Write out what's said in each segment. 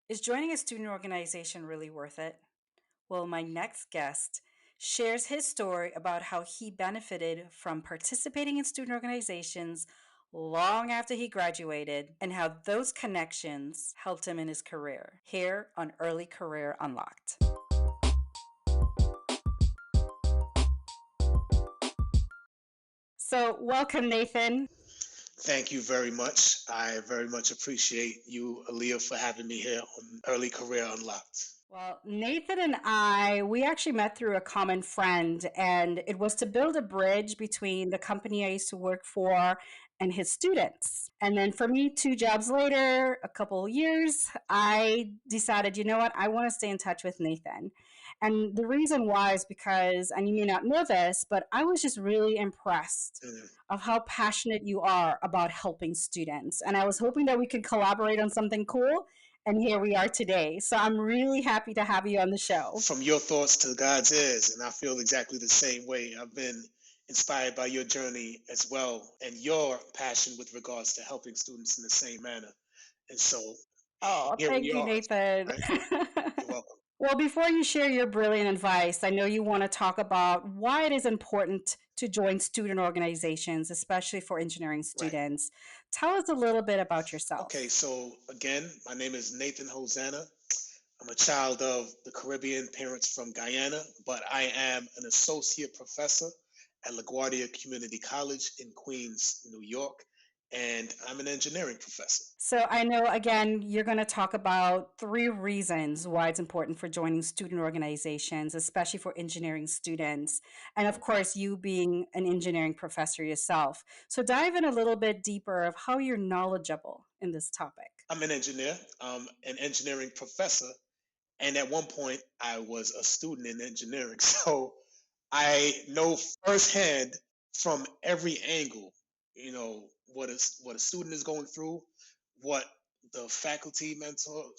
Is joining a student organization really worth it? Well, my next guest shares his story about how he benefited from participating in student organizations long after he graduated and how those connections helped him in his career here on Early Career Unlocked. So, welcome, Nathan. Thank you very much. I very much appreciate you, Aaliyah, for having me here on Early Career Unlocked. Well, Nathan and we actually met through a common friend, and it was to build a bridge between the company I used to work for and his students. And then for me, 2 jobs later, a couple of years, I decided, you know what, I want to stay in touch with Nathan. And the reason why is because, and you may not know this, but I was just really impressed Mm. of how passionate you are about helping students. And I was hoping that we could collaborate on something cool, and here we are today. So I'm really happy to have you on the show. From your thoughts to God's ears, and I feel exactly the same way. I've been inspired by your journey as well and your passion with regards to helping students in the same manner. And so Oh, here thank we you, are, Nathan. right? You're welcome. Well, before you share your brilliant advice, I know you want to talk about why it is important to join student organizations, especially for engineering Right. students. Tell us a little bit about Okay, yourself. so again, my name is Nathan Hosanna. I'm a child of the Caribbean, parents from Guyana, but I am an associate professor at LaGuardia Community College in Queens, New York, and I'm an engineering professor. So I know, again, you're going to talk about 3 reasons why it's important for joining student organizations, especially for engineering students. And of course, you being an engineering professor yourself. So dive in a little bit deeper of how you're knowledgeable in this topic. I'm an engineer, an engineering professor, and at one point I was a student in engineering. So I know firsthand from every angle, what a student is going through, what the faculty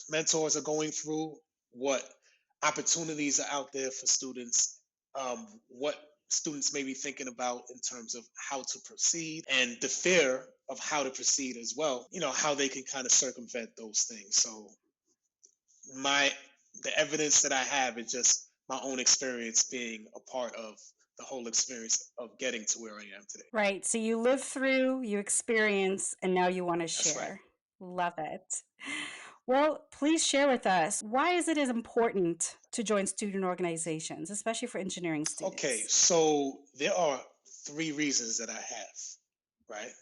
mentors are going through, what opportunities are out there for students, what students may be thinking about in terms of how to proceed, and the fear of how to proceed as well. How they can kind of circumvent those things. So my the evidence that I have is just my own experience being a part of the whole experience of getting to where I am today. Right. So you live through, you experience, and now you want to That's right. share. Love it. Well, please share with us why is it as important to join student organizations, especially for engineering Okay, students? so there are 3 reasons that I have, right?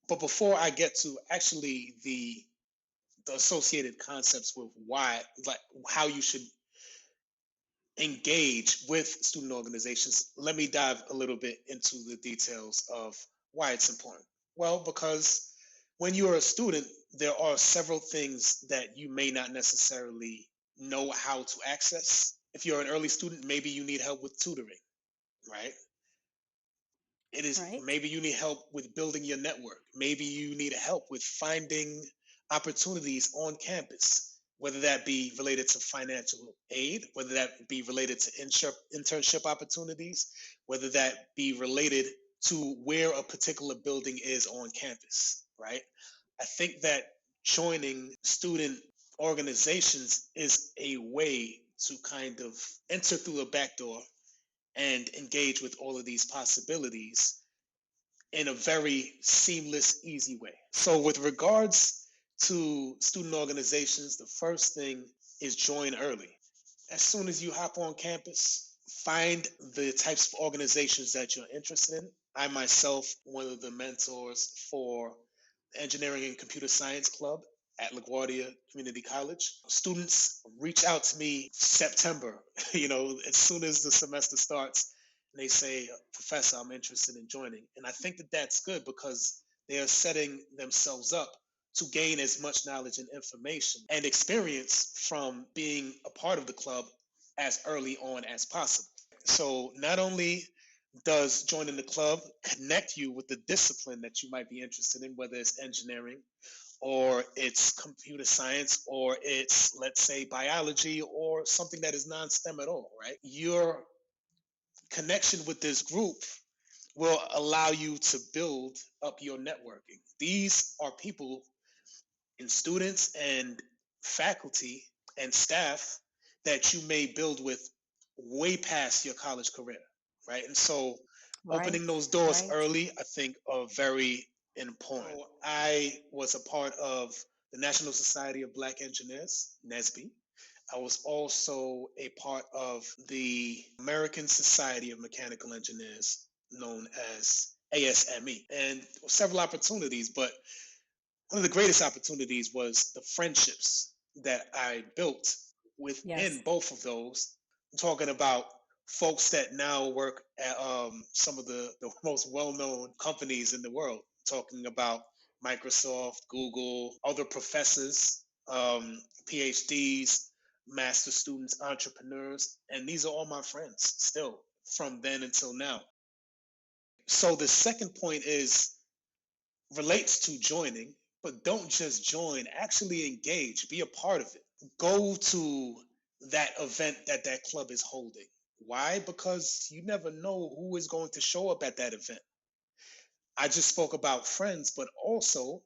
But before I get to actually the associated concepts with why, like how you should engage with student organizations, let me dive a little bit into the details of why it's important. Well, because when you're a student, there are several things that you may not necessarily know how to access. If you're an early student, maybe you need help with tutoring, right? It is Right? maybe you need help with building your network. Maybe you need help with finding opportunities on campus, whether that be related to financial aid, whether that be related to internship opportunities, whether that be related to where a particular building is on campus, right? I think that joining student organizations is a way to kind of enter through a back door and engage with all of these possibilities in a very seamless, easy way. So, with regards to student organizations, the first thing is join early. As soon as you hop on campus, find the types of organizations that you're interested in. I myself, one of the mentors for the Engineering and Computer Science Club at LaGuardia Community College. Students reach out to me September, as soon as the semester starts, and they say, Professor, I'm interested in joining. And I think that that's good because they are setting themselves up to gain as much knowledge and information and experience from being a part of the club as early on as possible. So not only does joining the club connect you with the discipline that you might be interested in, whether it's engineering or it's computer science or it's, let's say, biology or something that is non-STEM at all, right? Your connection with this group will allow you to build up your networking. These are people and students and faculty and staff that you may build with way past your college career, right? And so Right. opening those doors Right. early, I think, are very important. So I was a part of the National Society of Black Engineers, nsbe. I was also a part of the American Society of Mechanical Engineers, known as ASME, and several opportunities. But one of the greatest opportunities was the friendships that I built Yes. within both of those. I'm talking about folks that now work at some of the most well known companies in the world, talking about Microsoft, Google, other professors, PhDs, master students, entrepreneurs, and these are all my friends still from then until now. So the second point is relates to joining, but don't just join, actually engage, be a part of it. Go to that event that that club is holding. Why? Because you never know who is going to show up at that event. I just spoke about friends, but also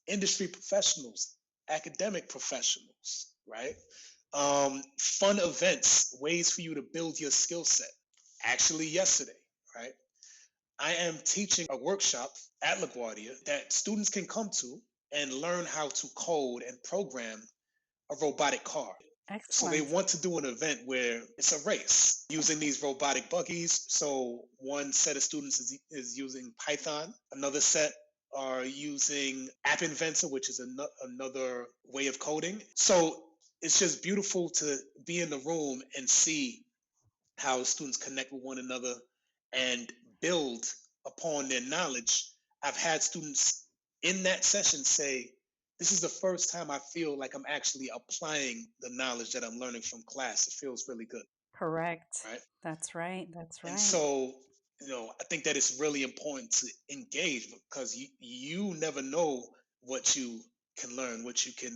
industry professionals, academic professionals, right? Fun events, ways for you to build your skill set. Actually, yesterday, right? I am teaching a workshop at LaGuardia that students can come to and learn how to code and program a robotic car. So they Excellent. want to do an event where it's a race using these robotic buggies. So one set of students is using Python, another set are using App Inventor, which is another way of coding. So it's just beautiful to be in the room and see how students connect with one another and build upon their knowledge. I've had students in that session say, this is the first time I feel like I'm actually applying the knowledge that I'm learning from class. It feels really good, Correct. right? That's right. That's And right. so, I think that it's really important to engage because you never know what you can learn, what you can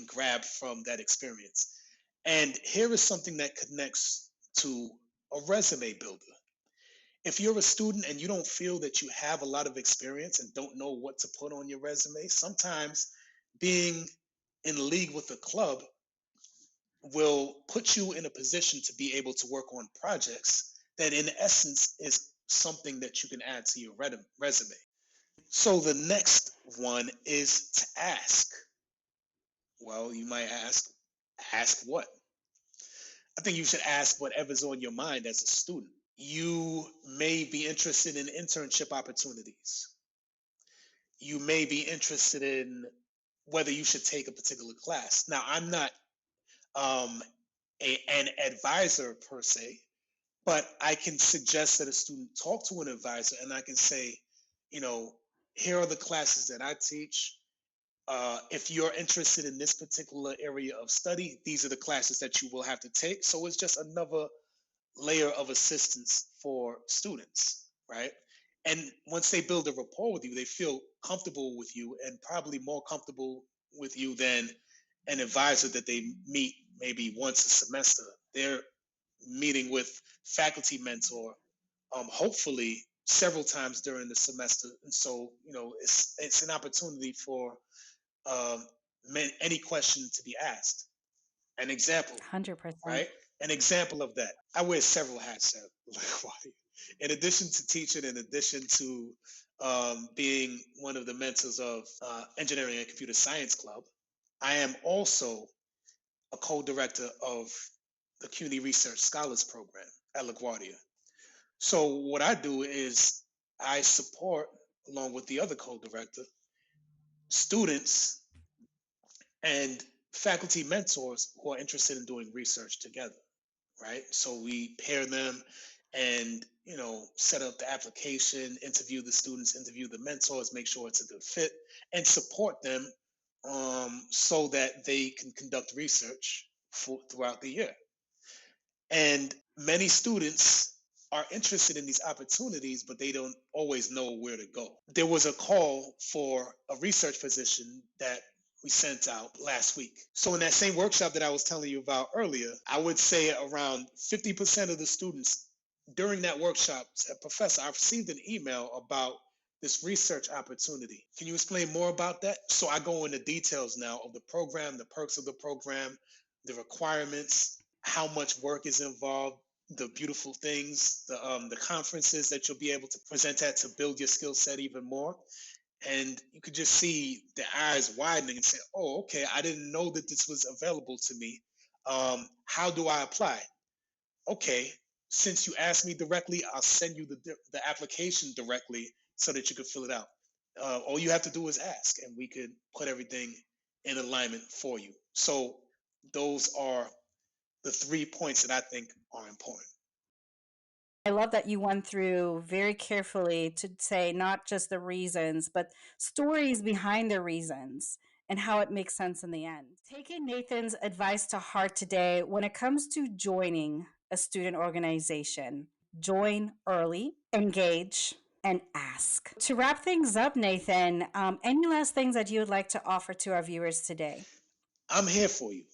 grab from that experience. And here is something that connects to a resume builder. If you're a student and you don't feel that you have a lot of experience and don't know what to put on your resume, sometimes being in league with a club will put you in a position to be able to work on projects that, in essence, is something that you can add to your resume. So the next one is to ask. Well, you might ask what? I think you should ask whatever's on your mind as a student. You may be interested in internship opportunities. You may be interested in whether you should take a particular class. Now, I'm not um, an advisor per se, but I can suggest that a student talk to an advisor and I can say, you know, here are the classes that I teach. If you're interested in this particular area of study, these are the classes that you will have to take. So it's just another layer of assistance for students, right? And once they build a rapport with you, they feel comfortable with you and probably more comfortable with you than an advisor that they meet maybe once a semester. They're meeting with faculty mentor, hopefully several times during the semester. And so, it's an opportunity for um, any question to be asked. An example, 100%. right? An example of that. I wear several hats at LaGuardia. In addition to teaching, in addition to being one of the mentors of Engineering and Computer Science Club, I am also a co-director of the CUNY Research Scholars Program at LaGuardia. So what I do is I support, along with the other co-director, students and faculty mentors who are interested in doing research together, right? So we pair them and, set up the application, interview the students, interview the mentors, make sure it's a good fit, and support them so that they can conduct research throughout the year. And many students are interested in these opportunities, but they don't always know where to go. There was a call for a research position that we sent out last week. So, in that same workshop that I was telling you about earlier, I would say around 50% of the students during that workshop said, Professor, I've received an email about this research opportunity. Can you explain more about that? So I go into details now of the program, the perks of the program, the requirements, how much work is involved, the beautiful things, the conferences that you'll be able to present at to build your skill set even more. And you could just see the eyes widening and say, "Oh, okay, I didn't know that this was available to me. How do I apply?" Okay, since you asked me directly, I'll send you the application directly so that you can fill it out. All you have to do is ask, and we could put everything in alignment for you. So those are the 3 points that I think are important. I love that you went through very carefully to say not just the reasons, but stories behind the reasons and how it makes sense in the end. Taking Nathan's advice to heart today when it comes to joining a student organization, join early, engage, and ask. To wrap things up, Nathan, any last things that you would like to offer to our viewers today? I'm here for you.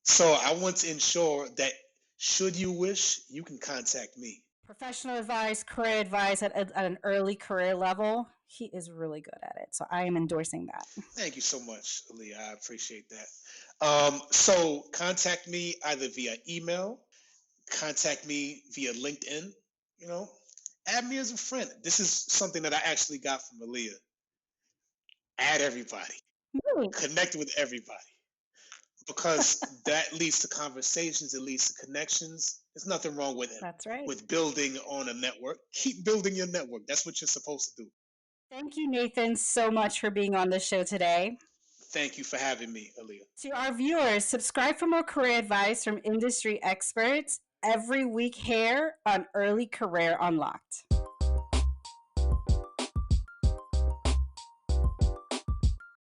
So I want to ensure that should you wish, you can contact me. Professional advice, career advice at an early career level, he is really good at it. So I am endorsing that. Thank you so much, Aaliyah. I appreciate that. So contact me either via email, contact me via LinkedIn, you know, add me as a friend. This is something that I actually got from Aaliyah. Add everybody, Really? connect with everybody, because that leads to conversations, it leads to connections. There's nothing wrong with it. That's right. With building on a network, keep building your network. That's what you're supposed to do. Thank you, Nathan, so much for being on the show today. Thank you for having me, Aaliyah. To our viewers, subscribe for more career advice from industry experts every week here on Early Career Unlocked.